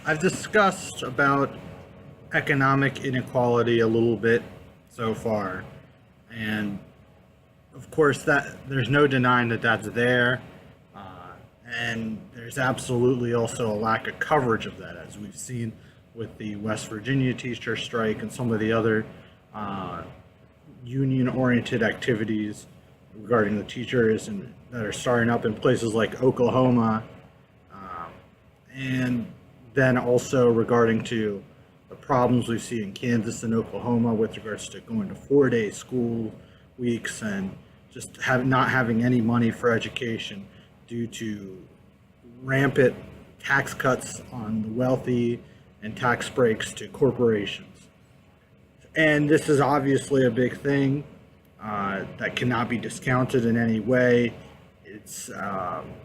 I've discussed about economic inequality a little bit so far, and of course that there's no denying that that's there, and there's absolutely also a lack of coverage of that, as we've seen with the West Virginia teacher strike and some of the other union-oriented activities regarding the teachers and that are starting up in places like Oklahoma, and then also regarding to the problems we see in Kansas and Oklahoma with regards to going to 4-day school weeks and just not having any money for education due to rampant tax cuts on the wealthy and tax breaks to corporations. And this is obviously a big thing that cannot be discounted in any way. It's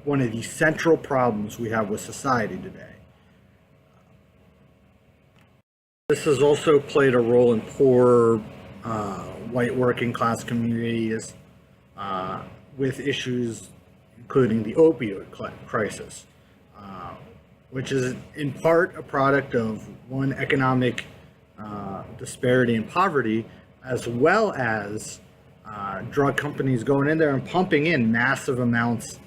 one of the central problems we have with society today. This has also played a role in poor white working class communities with issues including the opioid crisis, which is in part a product of one, economic disparity and poverty, as well as drug companies going in there and pumping in massive amounts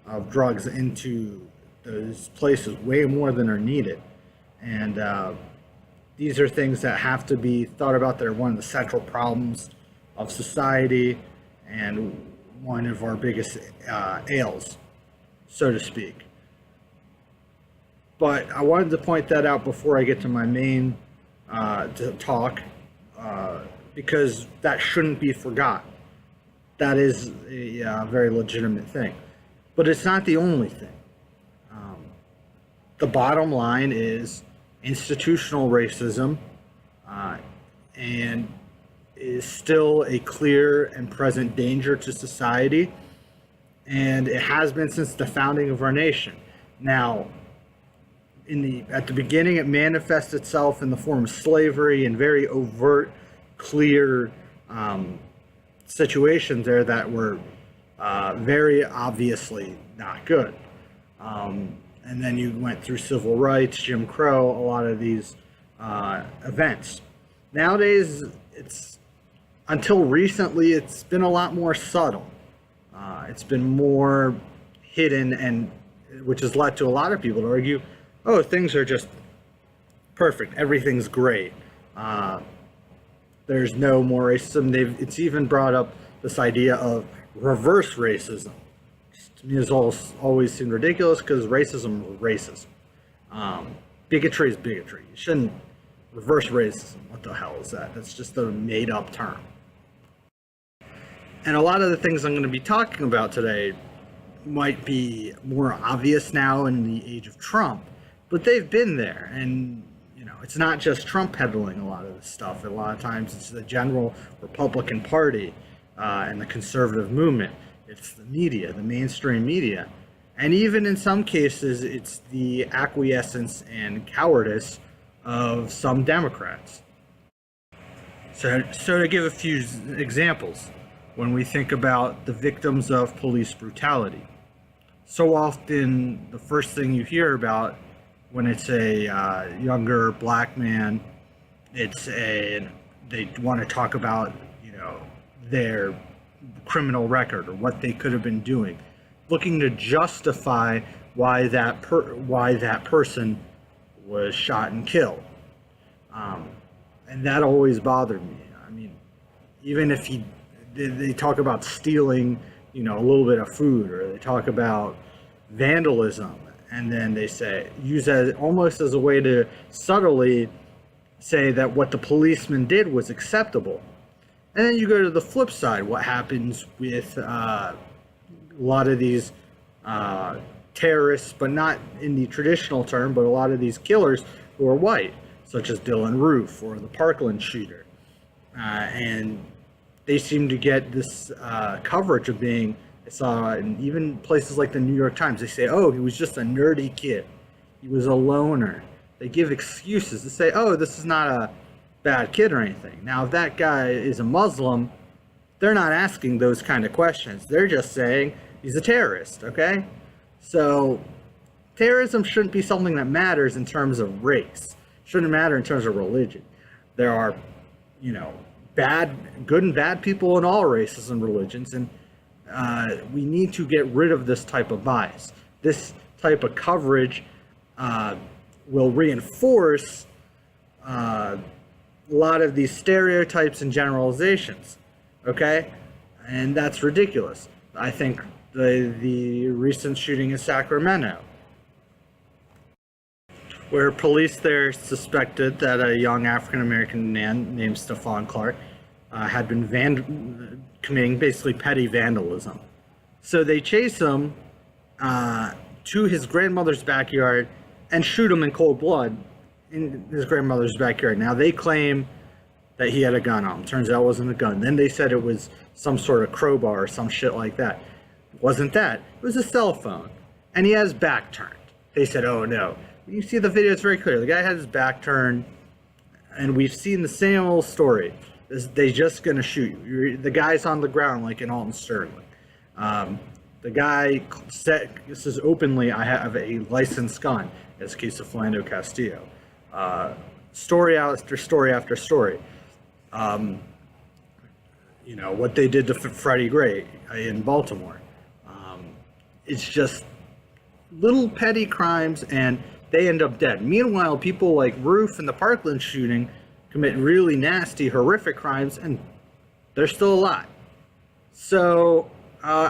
of drugs into those places, way more than are needed. And these are things that have to be thought about. They're one of the central problems of society and one of our biggest ails, so to speak. But I wanted to point that out before I get to my main talk, because that shouldn't be forgotten. That is a very legitimate thing. But it's not the only thing. The bottom line is institutional racism and is still a clear and present danger to society, and it has been since the founding of our nation. Now, at the beginning, it manifests itself in the form of slavery and very overt, clear situations there that were very obviously not good. And then you went through civil rights, Jim Crow, a lot of these events. Nowadays, until recently, it's been a lot more subtle. It's been more hidden, and which has led to a lot of people to argue, oh, things are just perfect, everything's great. There's no more racism. It's even brought up this idea of reverse racism. To me, has always seemed ridiculous, because racism is racism. Bigotry is bigotry. You shouldn't reverse racism. What the hell is that? That's just a made-up term. And a lot of the things I'm going to be talking about today might be more obvious now in the age of Trump, but they've been there. And it's not just Trump peddling a lot of this stuff. A lot of times it's the general Republican Party and the conservative movement. It's the media, the mainstream media. And even in some cases, it's the acquiescence and cowardice of some Democrats. So to give a few examples, when we think about the victims of police brutality, so often the first thing you hear about when it's a younger black man, they want to talk about their criminal record or what they could have been doing, looking to justify why that person was shot and killed, and that always bothered me. I mean, even if they talk about stealing, a little bit of food, or they talk about vandalism, and then they use that almost as a way to subtly say that what the policeman did was acceptable. And then you go to the flip side, what happens with a lot of these terrorists, but not in the traditional term, but a lot of these killers who are white, such as Dylan Roof or the Parkland shooter. And they seem to get this coverage of being, I saw in even places like the New York Times, they say, oh, he was just a nerdy kid. He was a loner. They give excuses to say, oh, this is not a bad kid or anything. Now, if that guy is a Muslim, they're not asking those kind of questions. They're just saying he's a terrorist, okay? So terrorism shouldn't be something that matters in terms of race. Shouldn't matter in terms of religion. There are, good and bad people in all races and religions, and we need to get rid of this type of bias. This type of coverage will reinforce a lot of these stereotypes and generalizations, okay? And that's ridiculous. I think the recent shooting in Sacramento, where police there suspected that a young African-American man named Stephon Clark had been committing basically petty vandalism. So they chase him to his grandmother's backyard and shoot him in cold blood in his grandmother's backyard. Now they claim that he had a gun on him. Turns out it wasn't a gun. Then they said it was some sort of crowbar or some shit like that. It wasn't that. It was a cell phone. And he has back turned. They said, oh no. You see the video, it's very clear. The guy had his back turned, and we've seen the same old story. They're just gonna shoot you. The guy's on the ground like in Alton Sterling. The guy said, this is openly, I have a licensed gun, as case of Philando Castillo. Story after story after story. What they did to Freddie Gray in Baltimore. It's just little petty crimes, and they end up dead. Meanwhile, people like Roof and the Parkland shooting commit really nasty, horrific crimes, and they're still alive. So,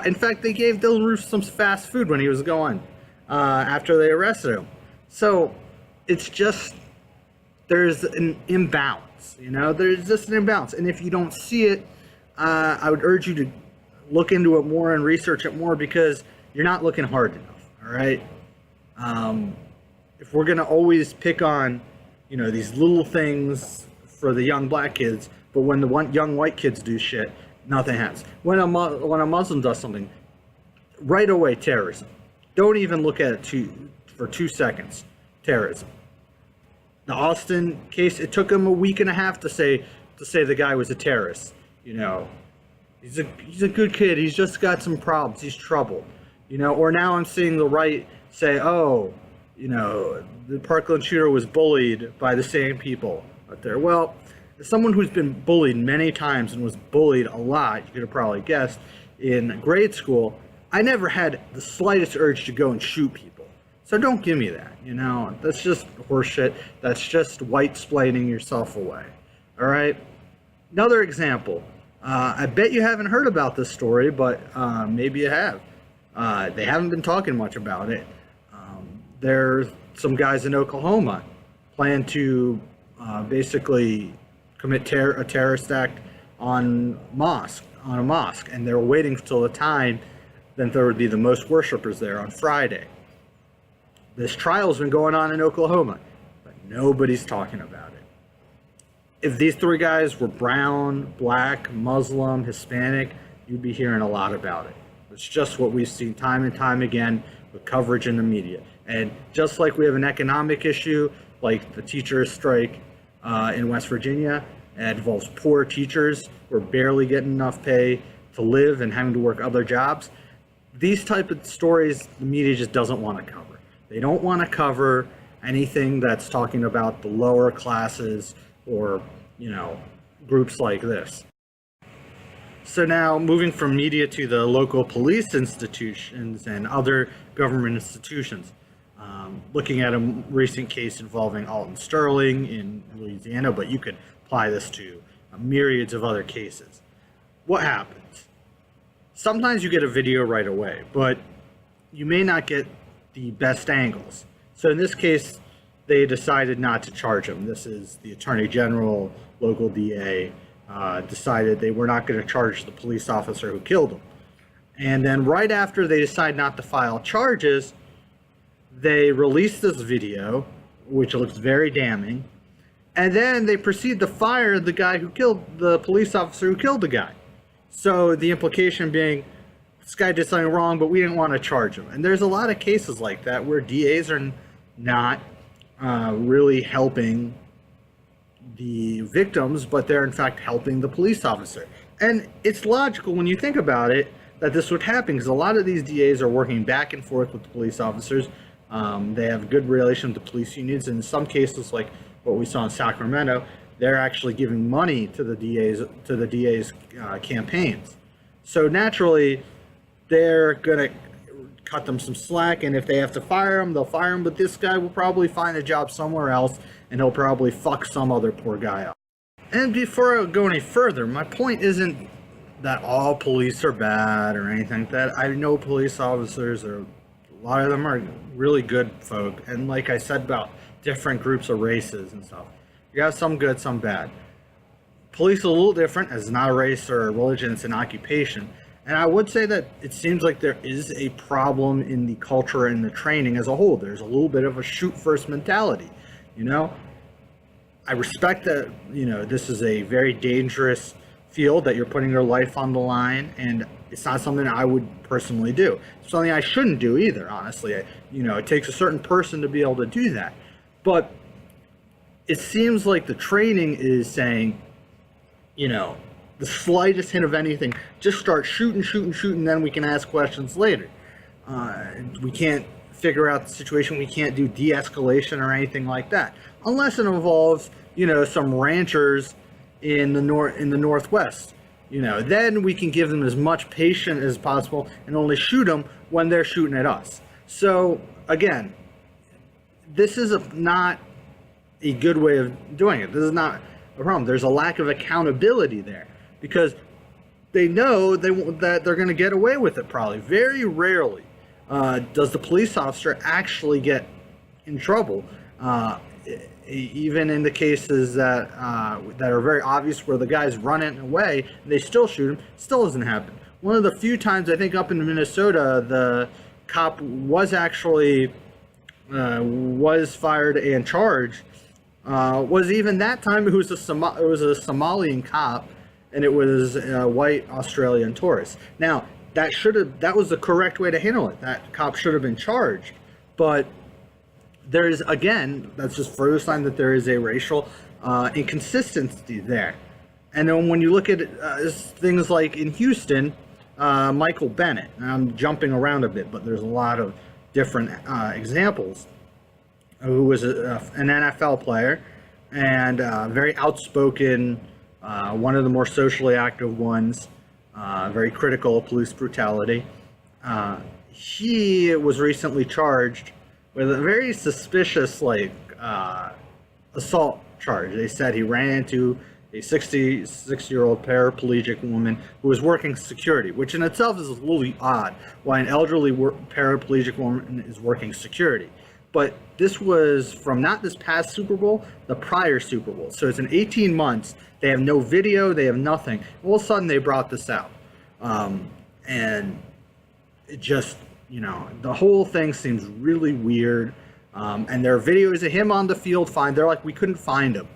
in fact, they gave Dylan Roof some fast food when he was gone after they arrested him. So, it's just, there's an imbalance, there's just an imbalance. And if you don't see it, I would urge you to look into it more and research it more, because you're not looking hard enough, all right? If we're going to always pick on, these little things for the young black kids, but when the young white kids do shit, nothing happens. When a Muslim does something, right away, terrorism. Don't even look at it for 2 seconds. Terrorism. The Austin case, it took him a week and a half to say the guy was a terrorist. He's a good kid. He's just got some problems. He's troubled. Or now I'm seeing the right say, oh, the Parkland shooter was bullied by the same people out there. Well, as someone who's been bullied many times and was bullied a lot, you could have probably guessed, in grade school, I never had the slightest urge to go and shoot people. So don't give me that, That's just horseshit. That's just white-splaining yourself away. All right? Another example. I bet you haven't heard about this story, but maybe you have. They haven't been talking much about it. There's some guys in Oklahoma plan to basically commit a terrorist act on a mosque, and they're waiting until the time that there would be the most worshipers there on Friday. This trial's been going on in Oklahoma, but nobody's talking about it. If these three guys were brown, black, Muslim, Hispanic, you'd be hearing a lot about it. It's just what we've seen time and time again with coverage in the media. And just like we have an economic issue, like the teachers' strike in West Virginia, it involves poor teachers who are barely getting enough pay to live and having to work other jobs. These type of stories, the media just doesn't want to cover. They don't want to cover anything that's talking about the lower classes or, groups like this. So now, moving from media to the local police institutions and other government institutions. Looking at a recent case involving Alton Sterling in Louisiana, but you could apply this to myriads of other cases. What happens? Sometimes you get a video right away, but you may not get the best angles. So in this case, they decided not to charge him. This is the Attorney General, local DA, decided they were not going to charge the police officer who killed him. And then right after they decide not to file charges, they released this video, which looks very damning, and then they proceed to fire the guy who killed the police officer who killed the guy. So the implication being, this guy did something wrong, but we didn't want to charge him. And there's a lot of cases like that where DAs are not really helping the victims, but they're in fact helping the police officer. And it's logical when you think about it that this would happen, because a lot of these DAs are working back and forth with the police officers They have good relations with police unions. In some cases, like what we saw in Sacramento, they're actually giving money to the DA's campaigns. So naturally, they're gonna cut them some slack, and if they have to fire him, they'll fire him. But this guy will probably find a job somewhere else, and he'll probably fuck some other poor guy up. And before I go any further, my point isn't that all police are bad or anything like that. I know police officers are, a lot of them are really good folk, and like I said about different groups of races and stuff, you have some good, some bad. Police are a little different, as it's not a race or a religion, it's an occupation. And I would say that it seems like there is a problem in the culture and the training as a whole. There's a little bit of a shoot first mentality, you know? I respect that, you know, this is a very dangerous field, that you're putting your life on the line, and it's not something I would personally do. It's something I shouldn't do either, honestly. You know, it takes a certain person to be able to do that. But it seems like the training is saying, you know, the slightest hint of anything, just start shooting, then we can ask questions later. We can't figure out the situation. We can't do de-escalation or anything like that, unless it involves, you know, some ranchers in the Northwest. You know, then we can give them as much patience as possible and only shoot them when they're shooting at us. So again, this is not a good way of doing it. This is not a problem. There's a lack of accountability there, because they know that they're going to get away with it probably. Very rarely does the police officer actually get in trouble. Even in the cases that are very obvious, where the guy's running away and they still shoot him, still doesn't happen. One of the few times, I think up in Minnesota, the cop was actually was fired and charged. Was even that time it was a Somalian cop, and it was a white Australian tourist. Now that was the correct way to handle it. That cop should have been charged, but there's, again, that's just further sign that there is a racial inconsistency there. And then when you look at things like in Houston, Michael Bennett, and I'm jumping around a bit, but there's a lot of different examples, who was an NFL player and very outspoken, one of the more socially active ones, very critical of police brutality. He was recently charged with a very suspicious, assault charge. They said he ran into a 66-year-old paraplegic woman who was working security, which in itself is a little odd, why an elderly paraplegic woman is working security. But this was from not this past Super Bowl, the prior Super Bowl. So it's in 18 months. They have no video. They have nothing. All of a sudden, they brought this out. And it just, you know, the whole thing seems really weird. And there are videos of him on the field fine. They're like, we couldn't find him.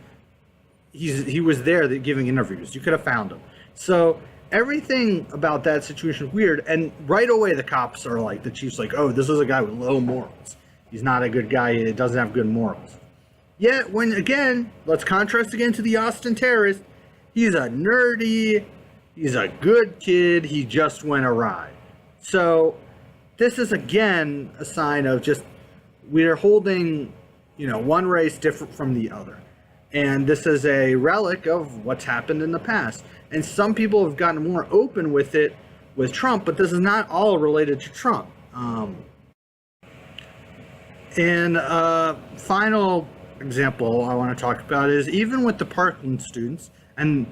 He was there giving interviews. You could have found him. So everything about that situation is weird. And right away, the cops are like, the chief's like, oh, this is a guy with low morals. He's not a good guy. He doesn't have good morals. Yet, when, again, let's contrast again to the Austin terrorist. He's a nerdy. He's a good kid. He just went awry. So this is, again, a sign of just we're holding, you know, one race different from the other. And this is a relic of what's happened in the past. And some people have gotten more open with it with Trump, but this is not all related to Trump. And final example I want to talk about is even with the Parkland students, and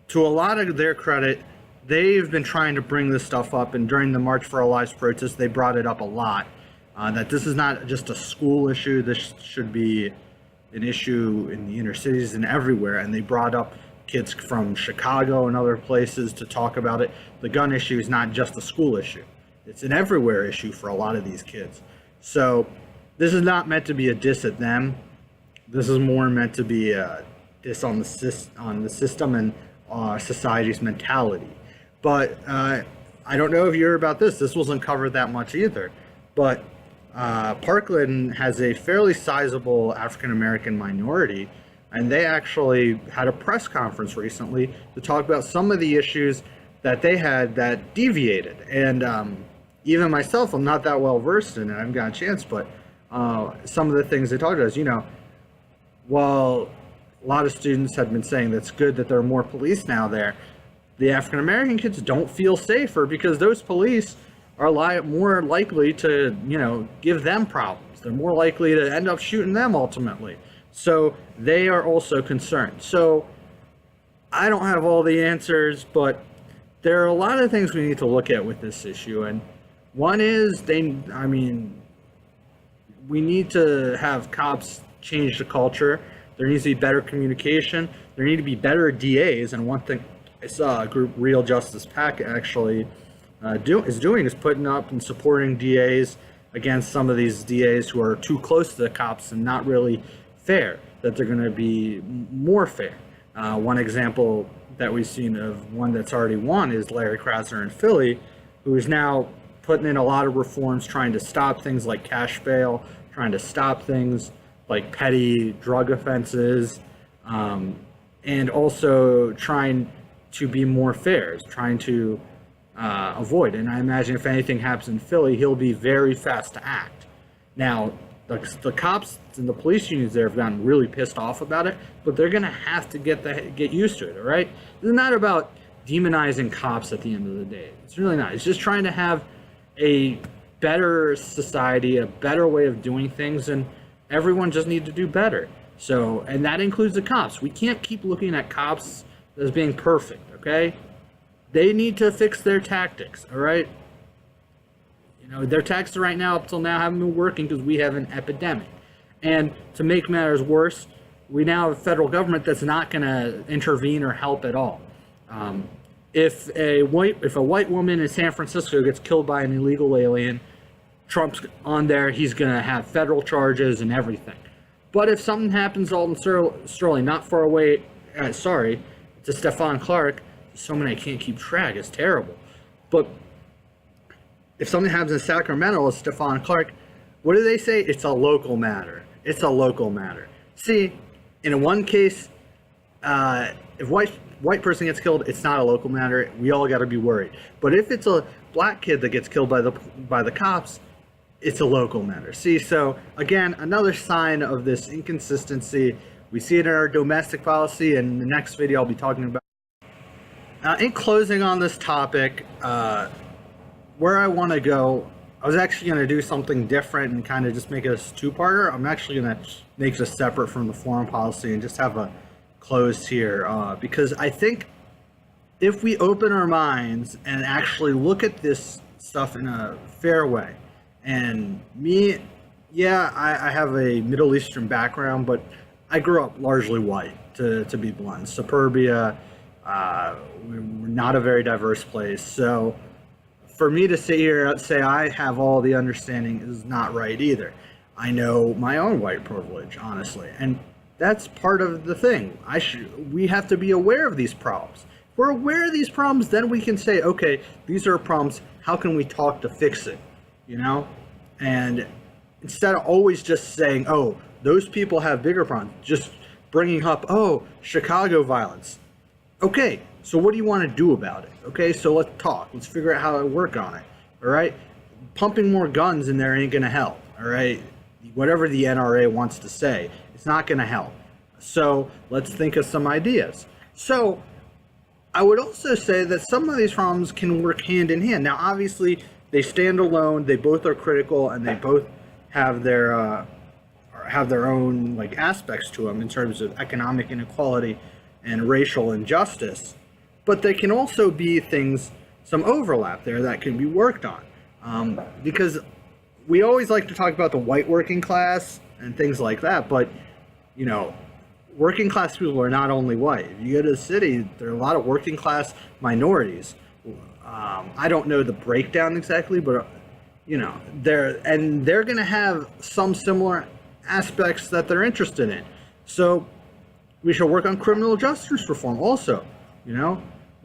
to a lot of their credit, they've been trying to bring this stuff up, and during the March for Our Lives protest, they brought it up a lot, that this is not just a school issue, this should be an issue in the inner cities and everywhere, and they brought up kids from Chicago and other places to talk about it. The gun issue is not just a school issue. It's an everywhere issue for a lot of these kids. So this is not meant to be a diss at them. This is more meant to be a diss on the system and society's mentality. But I don't know if you heard about this. This wasn't covered that much either. But Parkland has a fairly sizable African-American minority, and they actually had a press conference recently to talk about some of the issues that they had that deviated. And even myself, I'm not that well versed in it. I haven't got a chance, but some of the things they talked about is, while a lot of students had been saying that's good that there are more police now there, the African American kids don't feel safer because those police are more likely to, give them problems. They're more likely to end up shooting them ultimately. So they are also concerned. So I don't have all the answers, but there are a lot of things we need to look at with this issue. And one is, we need to have cops change the culture. There needs to be better communication. There need to be better DAs. And one thing I saw a group, Real Justice PAC, actually is putting up and supporting DAs against some of these DAs who are too close to the cops and not really fair, that they're going to be more fair. One example that we've seen of one that's already won is Larry Krasner in Philly, who is now putting in a lot of reforms trying to stop things like cash bail, trying to stop things like petty drug offenses, and also trying to be more fair, trying to avoid. And I imagine if anything happens in Philly, he'll be very fast to act. Now, the cops and the police unions there have gotten really pissed off about it, but they're going to have to get used to it, all right? It's not about demonizing cops at the end of the day. It's really not. It's just trying to have a better society, a better way of doing things, and everyone just needs to do better. So, and that includes the cops. We can't keep looking at cops as being perfect, okay? They need to fix their tactics, all right? Their tactics right now, up till now, haven't been working because we have an epidemic. And to make matters worse, we now have a federal government that's not going to intervene or help at all. If a white woman in San Francisco gets killed by an illegal alien, Trump's on there, he's going to have federal charges and everything. But if something happens all in Sterling, not far away, to Stephon Clark, so many I can't keep track, it's terrible. But if something happens in Sacramento with Stephon Clark, what do they say? It's a local matter. It's a local matter. See, in one case, if white person gets killed, it's not a local matter. We all got to be worried. But if it's a black kid that gets killed by the cops, it's a local matter. See, so again, another sign of this inconsistency. We see it in our domestic policy, and in the next video I'll be talking about. In closing on this topic, where I want to go, I was actually going to do something different and kind of just make it a two-parter. I'm actually going to make this separate from the foreign policy and just have a close here, because I think if we open our minds and actually look at this stuff in a fair way, and me, I have a Middle Eastern background, but I grew up largely white, to be blunt. Suburbia, we're not a very diverse place, so for me to sit here and say I have all the understanding is not right either. I know my own white privilege, honestly, and that's part of the thing. We have to be aware of these problems. If we're aware of these problems, then we can say, okay, these are problems. How can we talk to fix it? And instead of always just saying, oh, those people have bigger problems, just bringing up, oh, Chicago violence. Okay, so what do you want to do about it? Okay, so let's talk. Let's figure out how to work on it. All right? Pumping more guns in there ain't going to help. All right? Whatever the NRA wants to say, it's not going to help. So let's think of some ideas. So I would also say that some of these problems can work hand in hand. Now, obviously, they stand alone. They both are critical, and they both have their own aspects to them in terms of economic inequality and racial injustice. But there can also be some overlap there that can be worked on, because we always like to talk about the white working class and things like that, but working class people are not only white. If you go to the city, there are a lot of working class minorities. I don't know the breakdown exactly, but they're going to have some similar aspects that they're interested in. So we should work on criminal justice reform also.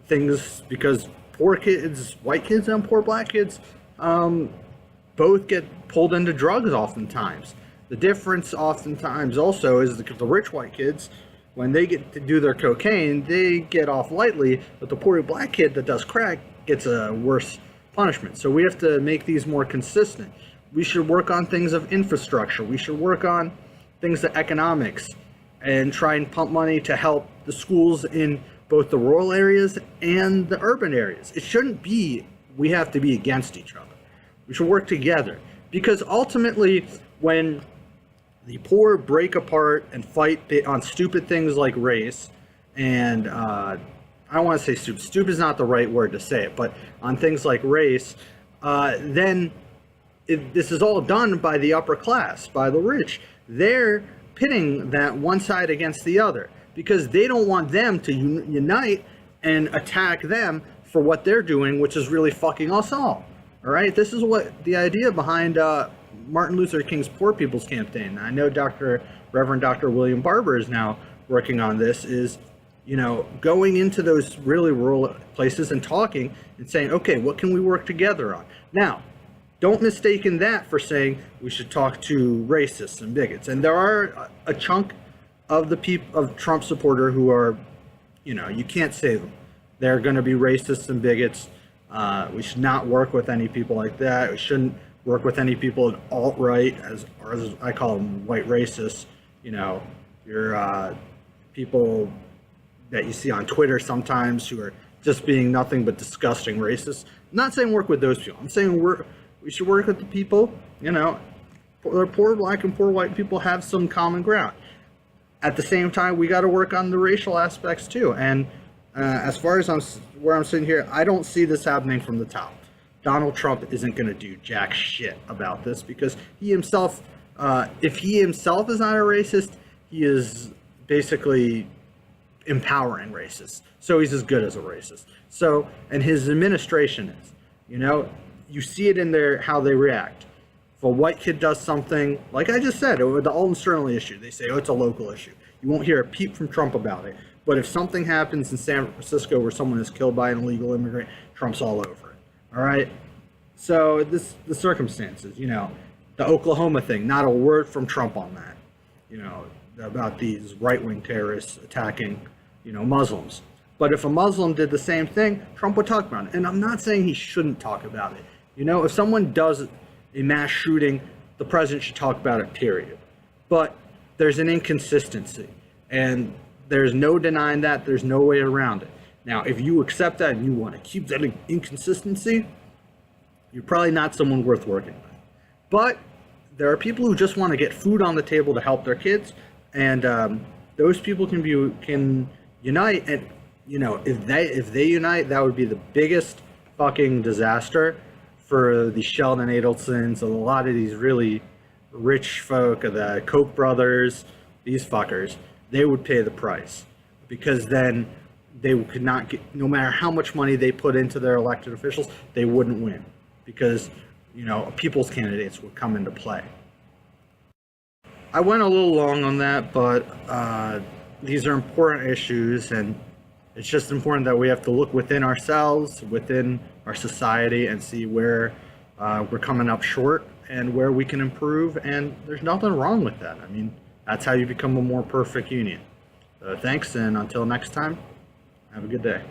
Things, because poor kids, white kids and poor black kids, both get pulled into drugs oftentimes. The difference oftentimes also is the rich white kids, when they get to do their cocaine, they get off lightly, but the poor black kid that does crack gets a worse punishment. So we have to make these more consistent. We should work on things of infrastructure. We should work on things of economics and try and pump money to help the schools in both the rural areas and the urban areas. It shouldn't be we have to be against each other. We should work together, because ultimately when the poor break apart and fight on stupid things like race, and I don't want to say stupid. Stupid is not the right word to say it, but on things like race, then this is all done by the upper class, by the rich. They're pitting that one side against the other because they don't want them to unite and attack them for what they're doing, which is really fucking us all. All right, this is what the idea behind Martin Luther King's Poor People's Campaign. I know Reverend Dr. William Barber is now working on this, is, you know, going into those really rural places and talking and saying, okay, what can we work together on? Now, don't mistake that for saying we should talk to racists and bigots. And there are a chunk of the people of Trump supporter who are, you know, you can't save them. They're going to be racists and bigots. We should not work with any people like that. We shouldn't work with any people in alt-right, or as I call them, white racists. You know, your people that you see on Twitter sometimes who are just being nothing but disgusting racists. I'm not saying work with those people. I'm saying we should work with the people, you know, poor black and poor white people have some common ground. At the same time, we got to work on the racial aspects too. And as far as where I'm sitting here, I don't see this happening from the top. Donald Trump isn't going to do jack shit about this, because he himself, if he himself is not a racist, he is basically empowering racists. So he's as good as a racist. So, and his administration is, you know, you see it in how they react. If a white kid does something, like I just said, the Alton Sterling issue, they say, oh, it's a local issue. You won't hear a peep from Trump about it. But if something happens in San Francisco where someone is killed by an illegal immigrant, Trump's all over it. All right? So the circumstances, you know, the Oklahoma thing, not a word from Trump on that, you know, about these right-wing terrorists attacking, you know, Muslims. But if a Muslim did the same thing, Trump would talk about it. And I'm not saying he shouldn't talk about it. You know, if someone does a mass shooting, the president should talk about it, period. But there's an inconsistency. And there's no denying that. There's no way around it. Now, if you accept that and you want to keep that inconsistency, you're probably not someone worth working with. But there are people who just want to get food on the table to help their kids, and those people can unite. And you know, if they unite, that would be the biggest fucking disaster for the Sheldon Adelsons and a lot of these really rich folk, the Koch brothers, these fuckers. They would pay the price, because then they could not get, no matter how much money they put into their elected officials, they wouldn't win, because, you know, people's candidates would come into play. I went a little long on that, but these are important issues, and it's just important that we have to look within ourselves, within our society, and see where we're coming up short and where we can improve, and there's nothing wrong with that. I mean, that's how you become a more perfect union. Thanks, and until next time, have a good day.